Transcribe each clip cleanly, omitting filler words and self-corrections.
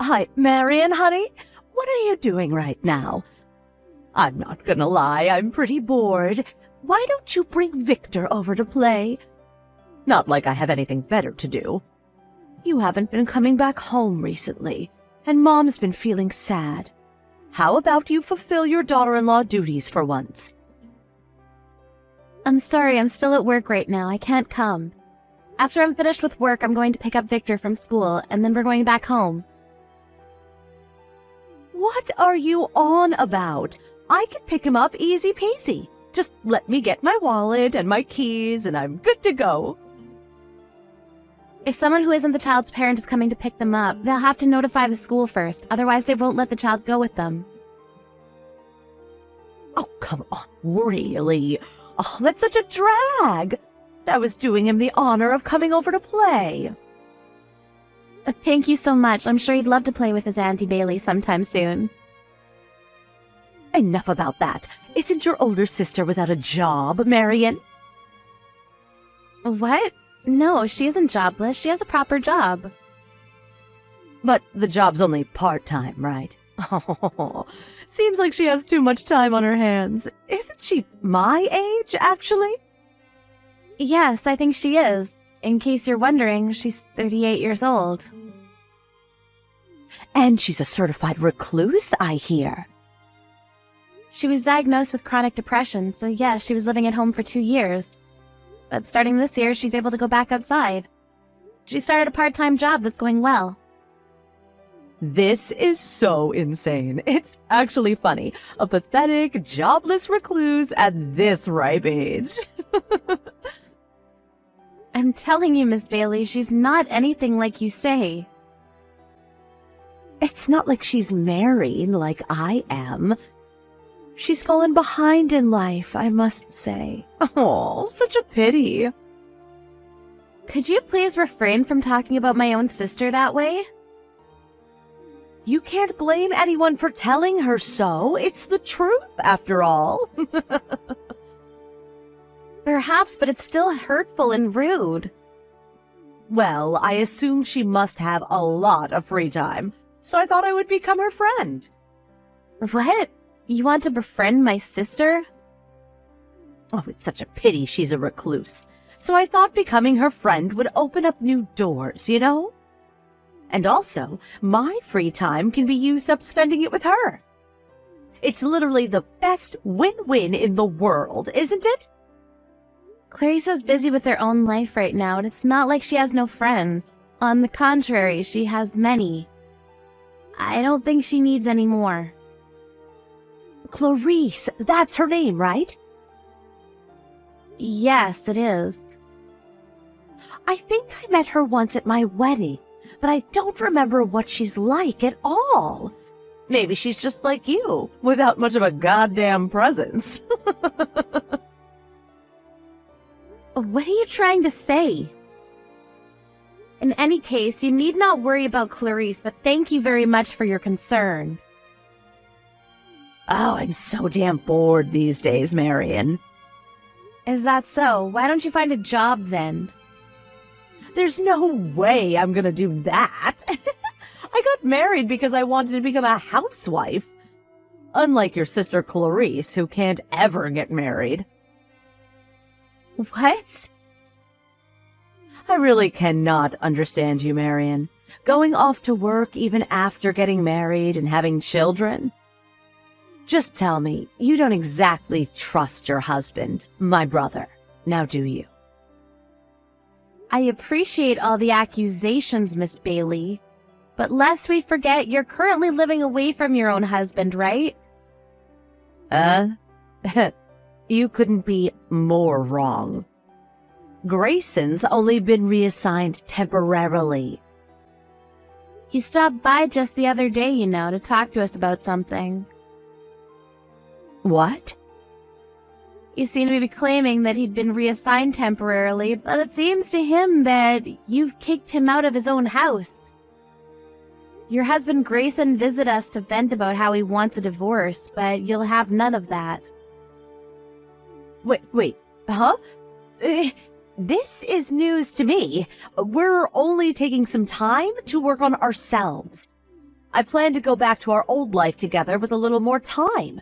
Hi, Marion, honey. What are you doing right now? I'm not gonna lie, I'm pretty bored. Why don't you bring Victor over to play? Not like I have anything better to do. You haven't been coming back home recently, and Mom's been feeling sad. How about you fulfill your daughter-in-law duties for once? I'm sorry, I'm still at work right now. I can't come. After I'm finished with work, I'm going to pick up Victor from school, and then we're going back home. What are you on about? I can pick him up easy peasy. Just let me get my wallet and my keys, and I'm good to go. If someone who isn't the child's parent is coming to pick them up, they'll have to notify the school first, otherwise they won't let the child go with them. Oh, come on, really? Oh, that's such a drag. I was doing him the honor of coming over to play. Thank you so much. I'm sure he'd love to play with his Auntie Bailey sometime soon. Enough about that. Isn't your older sister without a job, Marion? What? No, she isn't jobless. She has a proper job. But the job's only part-time, right? Oh, seems like she has too much time on her hands. Isn't she my age, actually? Yes, I think she is. In case you're wondering, she's 38 years old. And she's a certified recluse, I hear. She was diagnosed with chronic depression, so yes, she was living at home for 2 years. But starting this year, she's able to go back outside. She started a part-time job that's going well. This is so insane. It's actually funny. A pathetic, jobless recluse at this ripe age. I'm telling you, Miss Bailey, she's not anything like you say. It's not like she's married like I am. She's fallen behind in life, I must say. Oh, such a pity. Could you please refrain from talking about my own sister that way? You can't blame anyone for telling her so. It's the truth, after all. Perhaps, but it's still hurtful and rude. Well, I assume she must have a lot of free time, so I thought I would become her friend. What? You want to befriend my sister? Oh, it's such a pity she's a recluse. So I thought becoming her friend would open up new doors, you know? And also, my free time can be used up spending it with her. It's literally the best win-win in the world, isn't it? Clarissa's busy with her own life right now, and it's not like she has no friends. On the contrary, she has many. I don't think she needs any more. Clarice, that's her name, right? Yes, it is. I think I met her once at my wedding, but I don't remember what she's like at all. Maybe she's just like you, without much of a goddamn presence. What are you trying to say? In any case, you need not worry about Clarice, but thank you very much for your concern. Oh, I'm so damn bored these days, Marion. Is that so? Why don't you find a job then? There's no way I'm gonna do that. I got married because I wanted to become a housewife. Unlike your sister Clarice, who can't ever get married. What? I really cannot understand you, Marion. Going off to work even after getting married and having children. Just tell me, you don't exactly trust your husband, my brother, now do you? I appreciate all the accusations, Miss Bailey. But lest we forget, you're currently living away from your own husband, right? You couldn't be more wrong. Grayson's only been reassigned temporarily. He stopped by just the other day, you know, to talk to us about something. What? You seem to be claiming that he'd been reassigned temporarily, but it seems to him that you've kicked him out of his own house. Your husband Grayson visited us to vent about how he wants a divorce, but you'll have none of that. Wait, huh? This is news to me. We're only taking some time to work on ourselves. I plan to go back to our old life together with a little more time.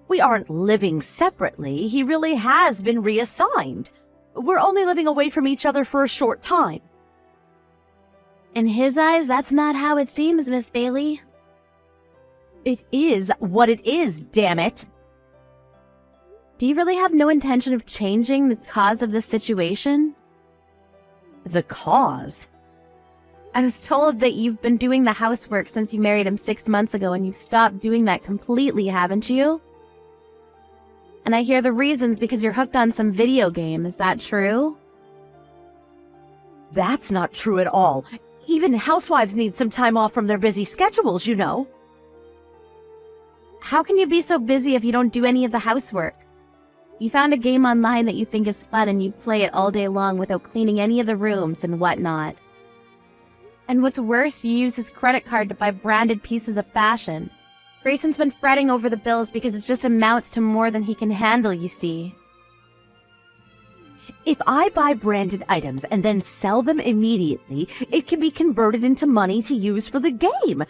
We aren't living separately. He really has been reassigned. We're only living away from each other for a short time. In his eyes, that's not how it seems, Miss Bailey. It is what it is, damn it. Do you really have no intention of changing the cause of this situation? The cause? I was told that you've been doing the housework since you married him 6 months ago, and you've stopped doing that completely, haven't you? And I hear the reasons because you're hooked on some video game. Is that true? That's not true at all. Even housewives need some time off from their busy schedules, you know. How can you be so busy if you don't do any of the housework? You found a game online that you think is fun and you play it all day long without cleaning any of the rooms and whatnot. And what's worse, you use his credit card to buy branded pieces of fashion. Grayson's been fretting over the bills because it just amounts to more than he can handle, you see. If I buy branded items and then sell them immediately, it can be converted into money to use for the game.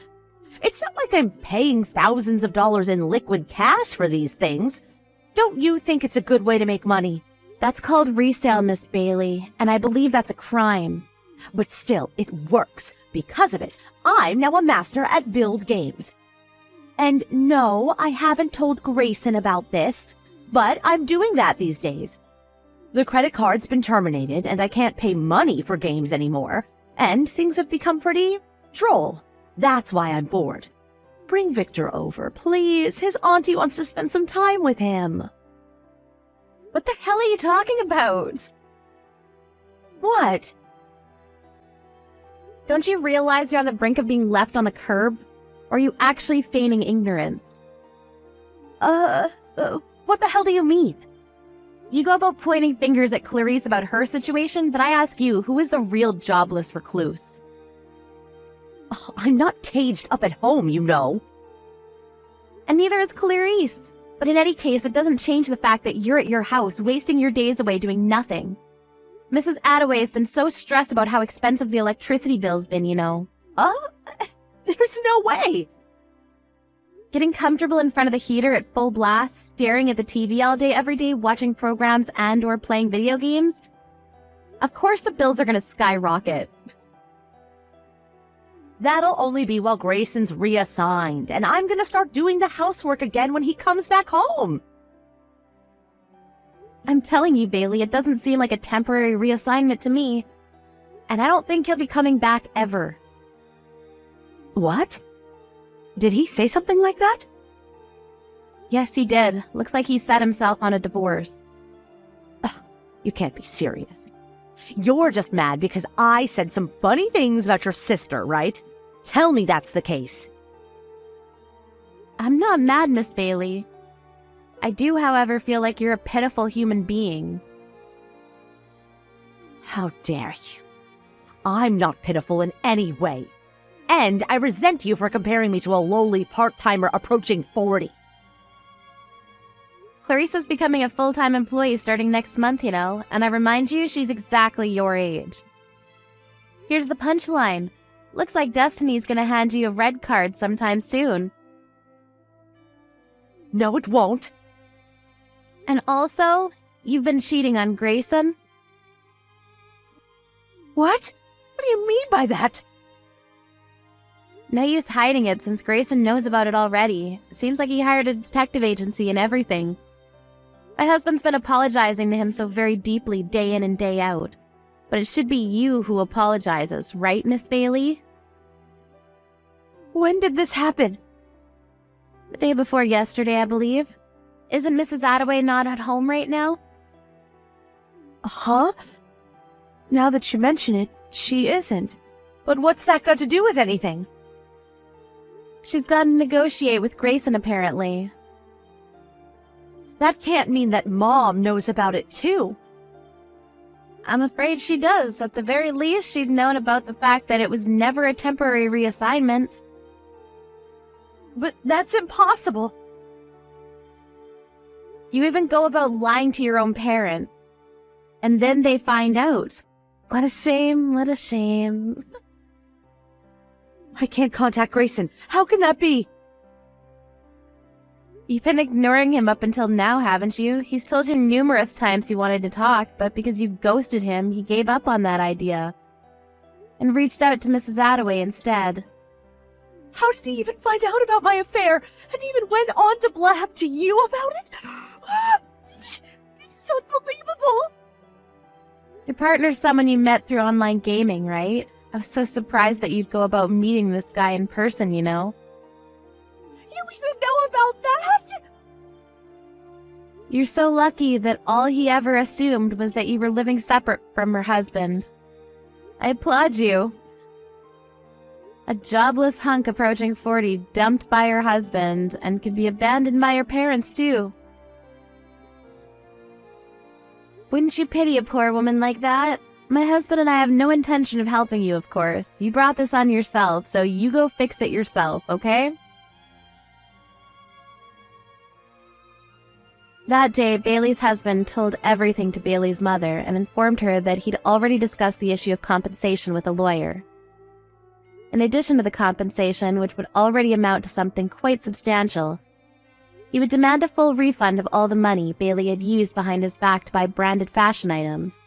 It's not like I'm paying thousands of dollars in liquid cash for these things. Don't you think it's a good way to make money? That's called resale, Miss Bailey, and I believe that's a crime. But still, it works. Because of it, I'm now a master at build games. And no, I haven't told Grayson about this, but I'm doing that these days. The credit card's been terminated, and I can't pay money for games anymore, and things have become pretty droll. That's why I'm bored. Bring Victor over, please. His auntie wants to spend some time with him. What the hell are you talking about? What? Don't you realize you're on the brink of being left on the curb? Or are you actually feigning ignorance? What the hell do you mean? You go about pointing fingers at Clarice about her situation, but I ask you, who is the real jobless recluse? Ugh, I'm not caged up at home, you know. And neither is Clarice. But in any case, it doesn't change the fact that you're at your house, wasting your days away doing nothing. Mrs. Attaway has been so stressed about how expensive the electricity bill's been, you know. There's no way. Getting comfortable in front of the heater at full blast, staring at the TV all day every day, watching programs and or playing video games? Of course the bills are going to skyrocket. That'll only be while Grayson's reassigned, and I'm gonna start doing the housework again when he comes back home. I'm telling you, Bailey, it doesn't seem like a temporary reassignment to me. And I don't think he'll be coming back ever. What? Did he say something like that? Yes, he did. Looks like he set himself on a divorce. Ugh, you can't be serious. You're just mad because I said some funny things about your sister, right? Tell me that's the case. I'm not mad, Miss Bailey. I do, however, feel like you're a pitiful human being. How dare you? I'm not pitiful in any way. And I resent you for comparing me to a lowly part-timer approaching 40. Clarissa's becoming a full-time employee starting next month, you know, and I remind you, she's exactly your age. Here's the punchline. Looks like Destiny's gonna hand you a red card sometime soon. No, it won't. And also, you've been cheating on Grayson. What? What do you mean by that? No use hiding it since Grayson knows about it already. Seems like he hired a detective agency and everything. My husband's been apologizing to him so very deeply day in and day out. But it should be you who apologizes, right, Miss Bailey? When did this happen? The day before yesterday, I believe. Isn't Mrs. Attaway not at home right now? Huh? Now that you mention it, she isn't. But what's that got to do with anything? She's gone to negotiate with Grayson, apparently. That can't mean that Mom knows about it, too. I'm afraid she does. At the very least, she'd known about the fact that it was never a temporary reassignment. But that's impossible. You even go about lying to your own parents. And then they find out. What a shame, what a shame. I can't contact Grayson. How can that be? You've been ignoring him up until now, haven't you? He's told you numerous times he wanted to talk, but because you ghosted him, he gave up on that idea and reached out to Mrs. Attaway instead. How did he even find out about my affair and even went on to blab to you about it? This is unbelievable. Your partner's someone you met through online gaming, right? I was so surprised that you'd go about meeting this guy in person, you know? You even know about that? You're so lucky that all he ever assumed was that you were living separate from her husband. I applaud you. A jobless hunk approaching 40, dumped by her husband, and could be abandoned by her parents, too. Wouldn't you pity a poor woman like that? My husband and I have no intention of helping you, of course. You brought this on yourself, so you go fix it yourself, okay? That day, Bailey's husband told everything to Bailey's mother and informed her that he'd already discussed the issue of compensation with a lawyer. In addition to the compensation, which would already amount to something quite substantial, he would demand a full refund of all the money Bailey had used behind his back to buy branded fashion items.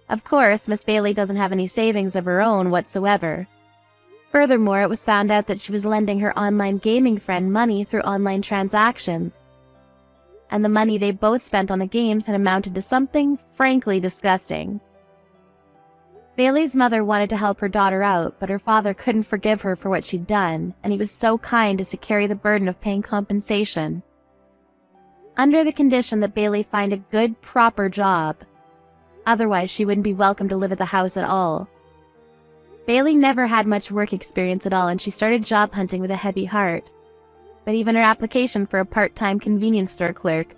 Of course, Miss Bailey doesn't have any savings of her own whatsoever. Furthermore, it was found out that she was lending her online gaming friend money through online transactions, and the money they both spent on the games had amounted to something frankly disgusting. Bailey's mother wanted to help her daughter out, but her father couldn't forgive her for what she'd done, and he was so kind as to carry the burden of paying compensation, under the condition that Bailey find a good, proper job. Otherwise, she wouldn't be welcome to live at the house at all. Bailey never had much work experience at all, and she started job hunting with a heavy heart. But even her application for a part-time convenience store clerk